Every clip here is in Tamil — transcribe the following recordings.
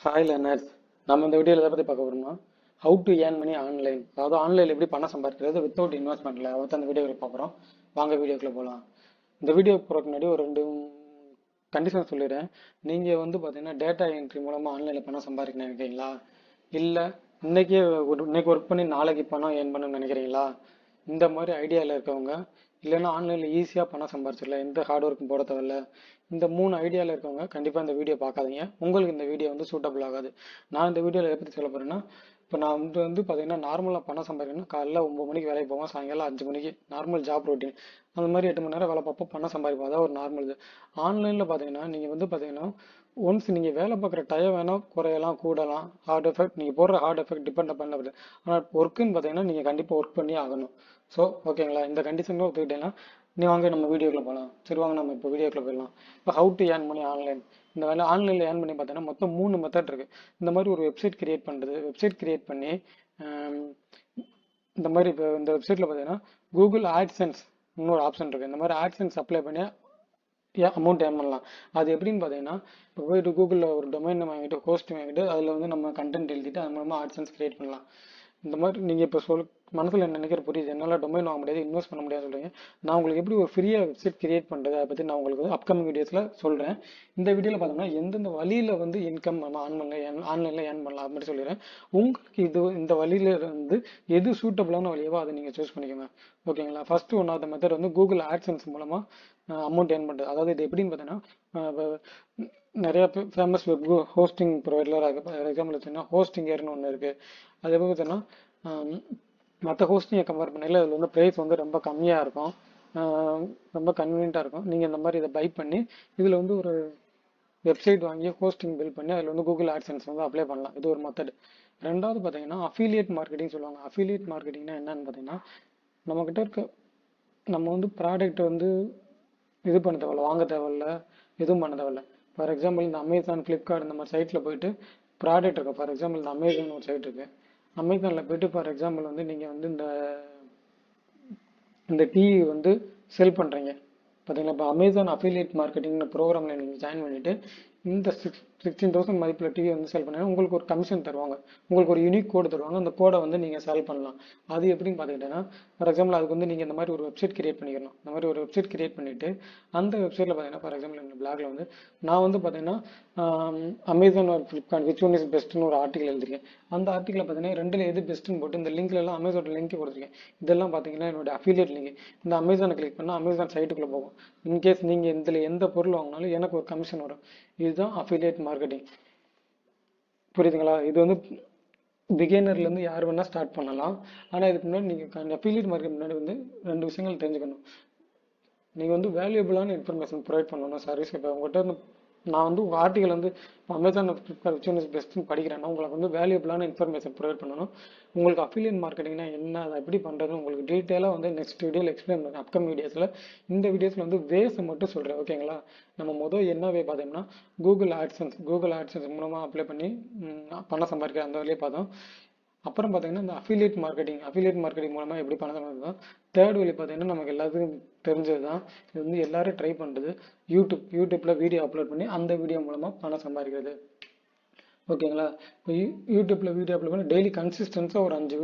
Hi learners. நம்ம இந்த வீடியோவில் எதை பற்றி பார்க்க போகிறோம்னா how to earn money online. அதாவது ஆன்லைனில் எப்படி பணம் சம்பாதிக்கிறது வித்தவுட் இன்வெஸ்ட்மெண்ட்டில் அதை அந்த வீடியோவில் பார்க்குறோம். வாங்க வீடியோக்குள்ளே போகலாம். இந்த வீடியோ போகிறதுக்கு முன்னாடி ஒரு ரெண்டு கண்டிஷன் சொல்லிடுறேன். நீங்கள் பார்த்தீங்கன்னா டேட்டா என்ட்ரி மூலமாக ஆன்லைனில் பணம் சம்பாதிக்கணும்னு நினைக்கிறீங்களா? இல்லை இன்னைக்கு ஒர்க் பண்ணி நாளைக்கு பணம் ஏர்ன் பண்ணணும்னு நினைக்கிறீங்களா? இந்த மாதிரி ஐடியாவில் இருக்கவங்க, இல்லைன்னா ஆன்லைனில் ஈஸியாக பணம் சம்பாரிச்சிடலாம், எந்த ஹார்ட் ஒர்க்கும் போட தேவையில்ல, இந்த 3 ஐடியாவில் இருக்கவங்க கண்டிப்பாக இந்த வீடியோ பார்க்காதீங்க. உங்களுக்கு இந்த வீடியோ சூட்டபிள் ஆகாது. நான் இந்த வீடியோவில் எதை பற்றி சொல்ல போகிறேன்னா, இப்போ நான் பார்த்தீங்கன்னா நார்மலாக பணம் சம்பாதிக்கணும்னா காலைல 9 மணிக்கு வேலைக்கு போவோம், சாயங்காலம் 5 மணிக்கு நார்மல் ஜாப் ரொட்டீன். அந்த மாதிரி 8 மணி நேரம் வேலை பார்ப்போம், பணம் சம்பாதிப்போம். அதான் ஒரு நார்மல் இது. ஆன்லைனில் பார்த்தீங்கன்னா நீங்கள் பார்த்தீங்கன்னா ஒன்ஸ் நீங்கள் வேலை பார்க்குற டயம் வேணால் குறையலாம் கூடலாம். ஹார்ட் எஃபெக்ட் நீங்கள் போடுற ஹார்ட் எஃபெக்ட் டிபெண்ட் பண்ண. ஆனால் ஒர்க்குன்னு பார்த்தீங்கன்னா நீங்கள் கண்டிப்பாக ஒர்க் பண்ணி ஆகணும். ஸோ ஓகேங்களா, இந்த கண்டிஷனில் ஒத்துக்கிட்டீங்கன்னா நீ வாங்க நம்ம வீடியோக்குள்ள போகலாம். சரி வாங்க நம்ம இப்போ வீடியோக்குள்ள போயிடலாம். இப்போ how to earn money online. இந்த வேலை ஆன்லைனில் ஏர்ன் பண்ணி பார்த்தீங்கன்னா மொத்தம் 3 மெத்தட் இருக்குது. இந்த மாதிரி ஒரு வெப்சைட் கிரியேட் பண்ணுறது, வெப்சைட் கிரியேட் பண்ணி இந்த மாதிரி இப்போ இந்த வெப்சைட்டில் பார்த்தீங்கன்னா கூகுள் ஆட்சென்ஸ் இன்னொரு ஆப்ஷன் இருக்குது. இந்த மாதிரி ஆட்சென்ஸ் அப்ளை பண்ணி அமௌண்ட் ஏர்ன் பண்ணலாம். அது எப்படின்னு பார்த்தீங்கன்னா இப்போ போயிட்டு கூகுளில் ஒரு டொமைன் வாங்கிட்டு ஹோஸ்ட் வாங்கிட்டு அதில் நம்ம கண்டென்ட் எழுதிட்டு அது மூலமாக ஆட்சென்ஸ் கிரியேட் பண்ணலாம். இந்த மாதிரி நீங்கள் இப்போ மனசில் என்ன நினைக்கிற புரியுது, என்னால் டொமைன் வாங்க முடியாது, இன்வெஸ்ட் பண்ண முடியாது சொல்கிறீங்க. நான் உங்களுக்கு எப்படி ஒரு ஃப்ரீயாக வெப்சைட் கிரியேட் பண்ணுறது அதை பற்றி நான் உங்களுக்கு அப்கமிங் வீடியோஸில் சொல்கிறேன். இந்த வீடியோவில் பார்த்தோம்னா எந்தெந்த வழியில் இன்கம் நம்ம ஆன்லைனில் ஏர்ன் பண்ணலாம் அப்படி சொல்லிடுறேன். உங்களுக்கு இந்த வழியில் எது சூட்டபிளான வழியவோ அதை நீங்கள் சூஸ் பண்ணிக்கோங்க. ஓகேங்களா. First one of the method Google AdSense மூலமாக அமௌண்ட் ஏர்ன் பண்ணுறது. அதாவது இது எப்படின்னு பார்த்தீங்கன்னா நிறைய ஃபேமஸ் வெப் ஹோஸ்டிங் ப்ரொவைடராக ஃபார் எக்ஸாம்பிள் வச்சுன்னா ஹோஸ்டிங்கர்னு ஒன்று இருக்குது. அது எப்படி பார்த்தீங்கன்னா மற்ற ஹோஸ்டிங்கை கம்பேர் பண்ணல இதில் ப்ரைஸ் ரொம்ப கம்மியாக இருக்கும், ரொம்ப கன்வீனியண்ட்டாக இருக்கும். நீங்கள் இந்த மாதிரி இதை பை பண்ணி இதில் ஒரு வெப்சைட் வாங்கி ஹோஸ்டிங் பில் பண்ணி அதில் கூகுள் ஆட்சென்ஸ் அப்ளை பண்ணலாம். இது ஒரு மெத்தட். ரெண்டாவது பார்த்தீங்கன்னா அஃபிலியேட் மார்க்கெட்டிங் சொல்லுவாங்க. அஃபிலியேட் மார்க்கெட்டிங்னா என்னன்னு பார்த்தீங்கன்னா நம்மக்கிட்ட இருக்க நம்ம ப்ராடக்ட் இது பண்ண தேவையில்ல, வாங்க தேவையில்ல, எதுவும் பண்ண தேவையில்ல. ஃபார் எக்ஸாம்பிள் இந்த அமேசான், ஃப்ளிப்கார்ட் இந்த மாதிரி சைட்டில் போயிட்டு ப்ராடக்ட் இருக்கும். ஃபார் எக்ஸாம்பிள் இந்த அமேசான் ஒரு சைட் இருக்குது. அமேசானில் போயிட்டு ஃபார் எக்ஸாம்பிள் நீங்கள் இந்த டீ செல் பண்ணுறீங்க பார்த்தீங்களா. இப்போ அமேசான் அஃபிலியேட் மார்க்கெட்டிங் ப்ரோக்ராமில் நீங்கள் ஜாயின் பண்ணிவிட்டு இந்த 16,000 மதிப்பில் டிவி செல் பண்ணீங்கன்னா உங்களுக்கு ஒரு கமிஷன் தருவாங்க, உங்களுக்கு ஒரு யூனிக் கோடு தருவாங்க. அந்த கோடை நீங்கள் செல் பண்ணலாம். அது எப்படின்னு பார்த்துக்கிட்டேன்னா ஃபார் எக்ஸாம்பிள் அதுக்கு நீங்கள் இந்த மாதிரி ஒரு வெப்சைட் கிரியேட் பண்ணிக்கணும். இந்த மாதிரி ஒரு வெப்சைட் கிரியேட் பண்ணிவிட்டு அந்த வெப்சைட்டில் பார்த்தீங்கன்னா ஃபார் எக்ஸாம்பிள் இந்த பிளாக்ல நான் பார்த்தீங்கன்னா அமேசான் ஒரு ஃப்ளிப்கார்ட் விச் ஒன் இஸ் பெஸ்ட்னு ஒரு ஆர்டிகல் எழுதிருக்கேன். அந்த ஆர்டிகல் பார்த்தீங்கன்னா ரெண்டில் எது பெஸ்ட்டுன்னு போட்டு இந்த லிங்க்ல எல்லாம் அமேசான் லிங்க் கொடுத்துருக்கேன். இதெல்லாம் பார்த்தீங்கன்னா என்னோட அஃபிலியேட் லிங்க். இந்த அமேசானை கிளிக் பண்ணால் அமேசான் சைட்டுக்குள்ளே போகும். இன்கேஸ் நீங்கள் இதில் எந்த பொருள் வாங்கினாலும் எனக்கு ஒரு கமிஷன் வரும். இதுதான் அஃபிலியேட் மார்க்கெட்டிங். புரியுதுங்களா. இது பிகினர்லேருந்து யார் வேணால் ஸ்டார்ட் பண்ணலாம். ஆனால் இதுக்கு முன்னாடி நீங்கள் அஃபிலியேட் மார்க்கெட் முன்னாடி 2 விஷயங்கள் தெரிஞ்சுக்கணும். நீங்கள் வேல்யூபிளான இன்ஃபர்மேஷன் ப்ரொவைட் பண்ணணும். சர்வீஸ் இப்போ உங்கள்கிட்ட நான் உங்கள் article Amazon Flipkart which one is பெஸ்ட்னு படிக்கிறேன்னா உங்களுக்கு வேல்யூபிளான இன்ஃபர்மேஷன் ப்ரொவைட் பண்ணணும். உங்களுக்கு அஃபிலியேட் மார்க்கெட்டிங்னா என்ன, அதை எப்படி பண்ணுறது உங்களுக்கு டீட்டெயிலாக நெக்ஸ்ட் வீடியோவில் எக்ஸ்பிளைன் பண்ணுறேன். அப்கமிங் வீடியோஸில் இந்த வீடியோஸில் வேஸை மட்டும் சொல்கிறேன். ஓகேங்களா. நம்ம என்ன வே பார்த்தோம்னா கூகுள் ஆட்சென்ஸ் மூலமாக அப்ளை பண்ணி பணம் சம்பாதிக்கிற அந்த வழியை பார்த்தோம். அப்புறம் பார்த்தீங்கன்னா இந்த அஃபிலியேட் மார்க்கெட்டிங் மூலமாக எப்படி பணம் சம்பாதிக்கலாம். தேர்ட் வழி பார்த்தீங்கன்னா நமக்கு எல்லாத்துக்கும் தெரிஞ்சது தான். இது எல்லாரும் ட்ரை பண்ணுறது யூடியூப்பில் வீடியோ அப்லோட் பண்ணி அந்த வீடியோ மூலமாக பணம் சம்பாதிக்கிறது. ஓகேங்களா. இப்போ யூடியூப்பில் வீடியோ அப்லோட் பண்ணி டெய்லி கன்சிஸ்டன்ஸாக ஒரு 5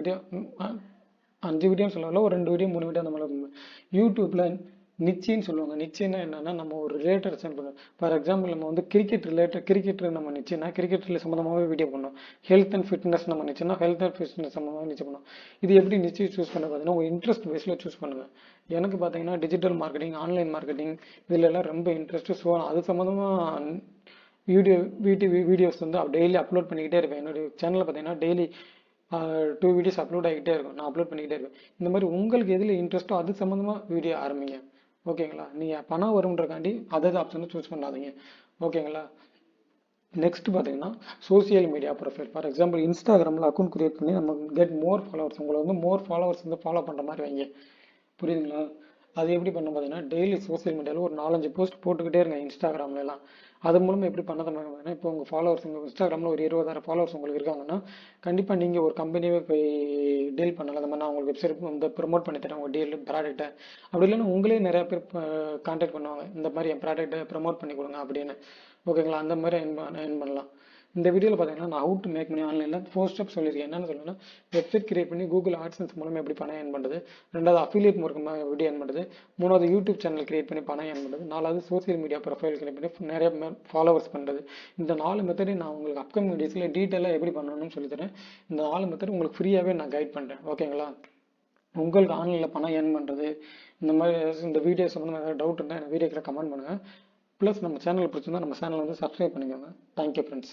வீடியோன்னு சொல்லல, ஒரு 2 வீடியோ 3 வீடியோ அந்த மாதிரி யூடியூப்பில் நிச்சயம்னு சொல்லுவாங்க. நிச்சயம்னா என்னன்னா நம்ம ஒரு ரிலேட்டட் சென்ட் பண்ணுவோம். ஃபார் எக்ஸாம்பிள் நம்ம கிரிக்கெட் நம்ம நிச்சயம்னா கிரிக்கெட்ல சம்மந்தமாகவே வீடியோ பண்ணோம். ஹெல்த் அண்ட் ஃபிட்னஸ் நம்ம நிச்சயம்னா ஹெல்த் அண்ட் ஃபிட்னஸ் சம்மந்தமாக நிச்சயம் பண்ணோம். இது எப்படி நிச்சயம் சூஸ் பண்ண பார்த்தீங்கன்னா உங்கள் இன்ட்ரெஸ்ட் பேஸில் சூஸ் பண்ணுவேன். எனக்கு பார்த்தீங்கன்னா டிஜிட்டல் மார்க்கெட்டிங், ஆன்லைன் மார்க்கெட்டிங் இதில் எல்லாம் ரொம்ப இன்ட்ரெஸ்ட்டு. ஸோ அது சம்மந்தமாக வீடியோஸ் டெய்லி அப்லோட் பண்ணிக்கிட்டே இருப்பேன். என்னுடைய சேனலில் பார்த்தீங்கன்னா டெய்லி 2 வீடியோஸ் அப்லோட் ஆகிட்டே இருக்கும். நான் அப்லோட் பண்ணிக்கிட்டே இருப்பேன். இந்த மாதிரி உங்களுக்கு எதில் இன்ட்ரெஸ்ட்டோ அது சம்மந்தமாக வீடியோ ஆரம்பிங்க. ஓகேங்களா. நீங்கள் பணம் வரும்ன்றக்காண்டி அதாவது ஆப்ஷனை சூஸ் பண்ணாதீங்க. ஓகேங்களா. நெக்ஸ்ட் பார்த்தீங்கன்னா social media profile. For example இன்ஸ்டாகிராமில் அக்கௌண்ட் கிரியேட் பண்ணி நம்ம கெட் மோர் ஃபாலோவர்ஸ். உங்களை மோர் ஃபாலோவர்ஸ் ஃபாலோ பண்ணுற மாதிரி வைங்க. புரியுதுங்களா. அது எப்படி பண்ண பார்த்தீங்கன்னா டெய்லி சோசியல் மீடியாவில் ஒரு 4-5 போஸ்ட் போட்டுக்கிட்டே இருங்க. இன்ஸ்டாகிராம்லாம் அது மூலமாக எப்படி பண்ண பார்த்தீங்கன்னா இப்போ உங்கள் ஃபாலோவர்ஸ் உங்கள் இன்ஸ்டாகிராமில் ஒரு 20,000 ஃபாலோவர்ஸ் உங்களுக்கு இருக்காங்கன்னா கண்டிப்பாக நீங்கள் ஒரு கம்பெனியே போய் டீல் பண்ணலாம். அந்த மாதிரி நான் உங்களுக்கு வெப்சைட் ப்ரமோட் பண்ணி தரேன் உங்கள் டீல் ப்ராடக்ட்டை. அப்படி இல்லைன்னா உங்களே நிறையா பேர் கான்டாக்ட் பண்ணுவாங்க, இந்த மாதிரி என் ப்ராடக்ட்டை ப்ரமோட் பண்ணி கொடுங்க அப்படின்னு. ஓகேங்களா. அந்த மாதிரி ஏர்ன் பண்ணலாம். இந்த வீடியோவில் பார்த்தீங்கன்னா நான் ஹவு டு மேக் மணி ஆன்லைனில் 4 ஸ்டெப்ஸ் சொல்லியிருக்கேன். என்னென்னு சொல்லணும்னா வெப்சைட் கிரியேட் பண்ணி கூகுள் ஆட்சன்ஸ் மூலமாக எப்படி பணம் ஏர்ன் பண்ணுறது, ரெண்டாவது அஃபிலியேட் மூலமாக எப்படி ஏர்ன் பண்ணுறது, மூணாவது யூடியூப் சேனல் கிரியேட் பண்ணி பணம் ஏர்ன் பண்ணுறது, நாலாவது சோசியல் மீடியா ப்ரொஃபைல் கிரியேட் பண்ணி நிறைய ஃபாலோவர்ஸ் பண்ணுறது. இந்த 4 மெத்தடை நான் உங்களுக்கு அப்கமிங் வீடியோஸில் டீட்டெயிலாக எப்படி பண்ணணும்னு சொல்லித்தரேன். இந்த 4 மெத்தட் உங்களுக்கு ஃப்ரீயாகவே நான் கைட் பண்ணுறேன். ஓகேங்களா? உங்களுக்கு ஆன்லைனில் பணம் ஏர்ன் பண்ணுறது இந்த மாதிரி இந்த வீடியோ சம்மந்தமாக ஏதாவது டவுட் இருந்தால் எனக்கு வீடியோக்கில் கமெண்ட் பண்ணுங்கள். ப்ளஸ் நம்ம சேனல் பிடிச்சிருந்தா நம்ம சேனலை வந்து சப்ஸ்கிரைப் பண்ணிக்கோங்க. Thank you friends.